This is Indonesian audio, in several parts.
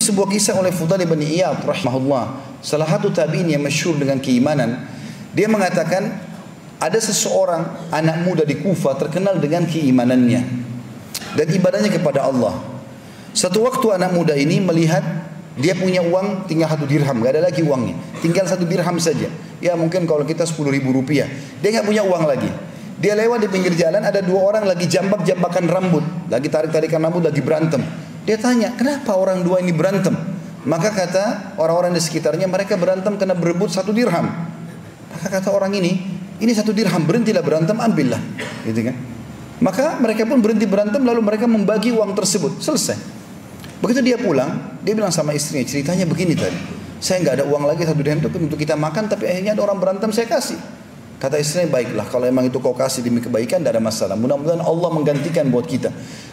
Sebuah kisah oleh Fudail bin Iyad rahimahullah, salah satu tabi'in yang masyhur dengan keimanan. Dia mengatakan ada seseorang anak muda di Kufa terkenal dengan keimanannya dan ibadahnya kepada Allah. Satu waktu anak muda ini melihat dia punya uang tinggal 1 dirham, gak ada lagi uangnya, tinggal 1 dirham saja. Ya mungkin kalau kita 10.000 rupiah. Dia gak punya uang lagi. Dia lewat di pinggir jalan, ada 2 orang lagi jambak-jambakan rambut, lagi tarik-tarikan rambut, lagi berantem. Dia tanya, kenapa orang 2 ini berantem? Maka kata orang-orang di sekitarnya, mereka berantem karena berebut 1 dirham. Maka kata orang ini 1 dirham, berhentilah berantem, ambillah. Gitu kan? Maka mereka pun berhenti berantem, lalu mereka membagi uang tersebut. Selesai. Begitu dia pulang, dia bilang sama istrinya, ceritanya begini tadi. Saya nggak ada uang lagi 1 dirham itu untuk kita makan, tapi akhirnya ada orang berantem, saya kasih. Kata istrinya, baiklah, kalau emang itu kau kasih demi kebaikan, tidak ada masalah. Mudah-mudahan Allah menggantikan buat kita.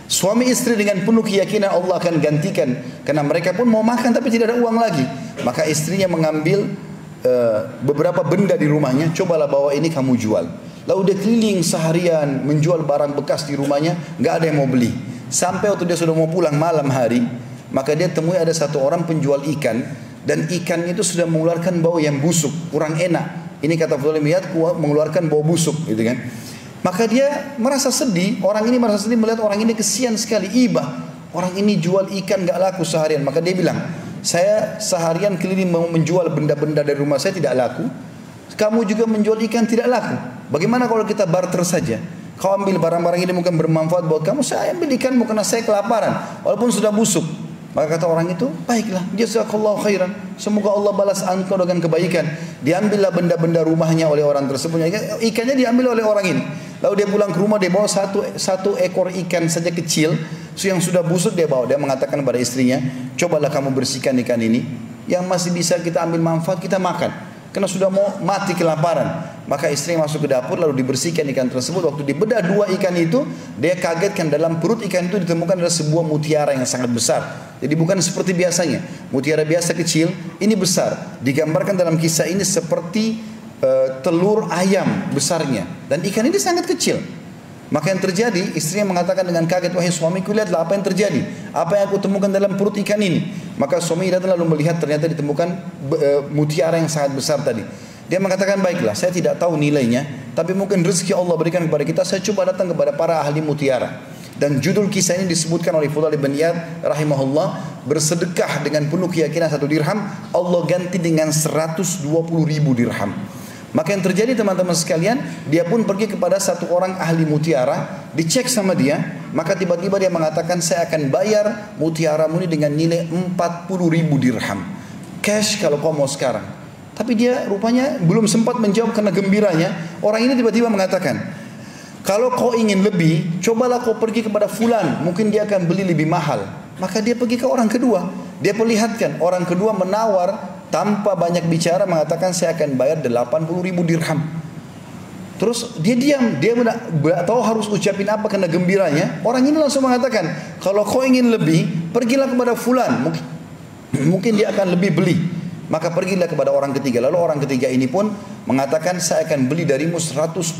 Suami istri dengan penuh keyakinan Allah akan gantikan, karena mereka pun mau makan tapi tidak ada uang lagi. Maka istrinya mengambil beberapa benda di rumahnya, cobalah bawa ini kamu jual. Lalu dia keliling seharian menjual barang bekas di rumahnya, nggak ada yang mau beli. Sampai waktu dia sudah mau pulang malam hari, maka dia temui ada satu orang penjual ikan, dan ikan itu sudah mengeluarkan bau yang busuk, kurang enak. Ini kata Fudail bin Iyad, mengeluarkan bau busuk, gitu kan? Maka dia merasa sedih, orang ini merasa sedih melihat orang ini kesian sekali, iba. Orang ini jual ikan gak laku seharian. Maka dia bilang, saya seharian keliling menjual benda-benda dari rumah saya tidak laku. Kamu juga menjual ikan tidak laku. Bagaimana kalau kita barter saja? Kau ambil barang-barang ini mungkin bermanfaat buat kamu, saya ambil ikanmu karena saya kelaparan, walaupun sudah busuk. Maka kata orang itu, baiklah, jazakallahu khairan, semoga Allah balas engkau dengan kebaikan. Diambillah benda-benda rumahnya oleh orang tersebut, ikannya diambil oleh orang ini. Lalu dia pulang ke rumah, dia bawa satu ekor ikan saja kecil yang sudah busuk, dia bawa. Dia mengatakan pada istrinya, cobalah kamu bersihkan ikan ini, yang masih bisa kita ambil manfaat, kita makan, karena sudah mau mati kelaparan. Maka istrinya masuk ke dapur, lalu dibersihkan ikan tersebut. Waktu dibedah 2 ikan itu, dia kagetkan dalam perut ikan itu ditemukan ada sebuah mutiara yang sangat besar. Jadi bukan seperti biasanya, mutiara biasa kecil, ini besar. Digambarkan dalam kisah ini seperti telur ayam besarnya, dan ikan ini sangat kecil. Maka yang terjadi, istrinya mengatakan dengan kaget, wahai suamiku, lihatlah apa yang terjadi, apa yang aku temukan dalam perut ikan ini. Maka suami datang lalu melihat, ternyata ditemukan mutiara yang sangat besar tadi. Dia mengatakan, baiklah, saya tidak tahu nilainya, tapi mungkin rezeki Allah berikan kepada kita, saya coba datang kepada para ahli mutiara. Dan judul kisah ini disebutkan oleh Fudail bin Iyad rahimahullah, bersedekah dengan penuh keyakinan 1 dirham, Allah ganti dengan 120.000 dirham. Maka yang terjadi teman-teman sekalian, dia pun pergi kepada satu orang ahli mutiara, dicek sama dia, maka tiba-tiba dia mengatakan, saya akan bayar mutiaramu ini dengan nilai 40.000 dirham. Cash kalau kau mau sekarang. Tapi dia rupanya belum sempat menjawab karena gembiranya. Orang ini tiba-tiba mengatakan, kalau kau ingin lebih, cobalah kau pergi kepada fulan, mungkin dia akan beli lebih mahal. Maka dia pergi ke orang kedua. Dia perlihatkan, orang kedua menawar tanpa banyak bicara, mengatakan saya akan bayar 80.000 dirham. Terus dia diam, dia tidak tahu harus ucapin apa karena gembiranya. Orang ini langsung mengatakan, kalau kau ingin lebih, pergilah kepada fulan, mungkin dia akan lebih beli. Maka pergilah kepada orang ketiga. Lalu orang ketiga ini pun mengatakan, saya akan beli darimu 120.000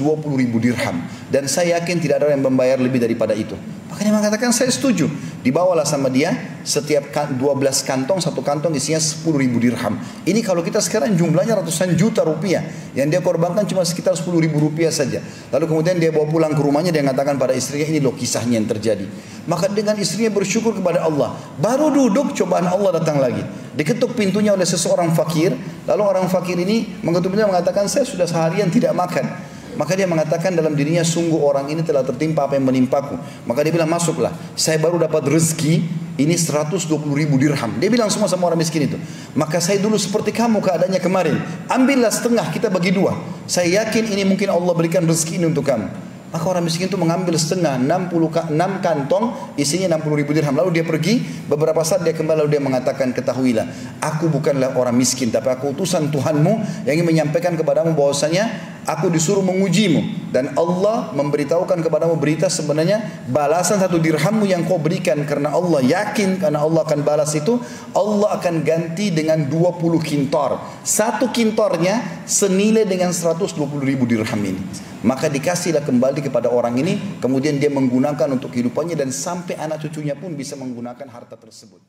dirham, dan saya yakin tidak ada yang membayar lebih daripada itu. Maka dia mengatakan, saya setuju. Dibawalah sama dia setiap 12 kantong, satu kantong isinya 10.000 dirham. Ini kalau kita sekarang jumlahnya ratusan juta rupiah. Yang dia korbankan cuma sekitar 10.000 rupiah saja. Lalu kemudian dia bawa pulang ke rumahnya, dia mengatakan pada istrinya, ini loh kisahnya yang terjadi. Maka dengan istrinya bersyukur kepada Allah. Baru duduk, cobaan Allah datang lagi. Diketuk pintunya oleh seseorang fakir. Lalu orang fakir ini mengetuk pintunya, mengatakan, saya sudah seharian tidak makan. Maka dia mengatakan dalam dirinya, sungguh orang ini telah tertimpa apa yang menimpaku. Maka dia bilang, masuklah, saya baru dapat rezeki ini 120.000 dirham. Dia bilang semua sama orang miskin itu, maka saya dulu seperti kamu keadaannya kemarin, ambillah setengah, kita bagi 2. Saya yakin ini mungkin Allah berikan rezeki ini untuk kamu. Maka orang miskin itu mengambil setengah, 6 kantong isinya 60.000 dirham. Lalu dia pergi, beberapa saat dia kembali, lalu dia mengatakan, ketahuilah, aku bukanlah orang miskin, tapi aku utusan Tuhanmu yang ingin menyampaikan kepadamu bahwasanya aku disuruh mengujimu, dan Allah memberitahukan kepadamu berita, sebenarnya balasan 1 dirhammu yang kau berikan karena Allah yakin karena Allah akan balas itu, Allah akan ganti dengan 20 kintor. 1 kintornya senilai dengan 120.000 dirham ini. Maka dikasihlah kembali kepada orang ini, kemudian dia menggunakan untuk kehidupannya, dan sampai anak cucunya pun bisa menggunakan harta tersebut.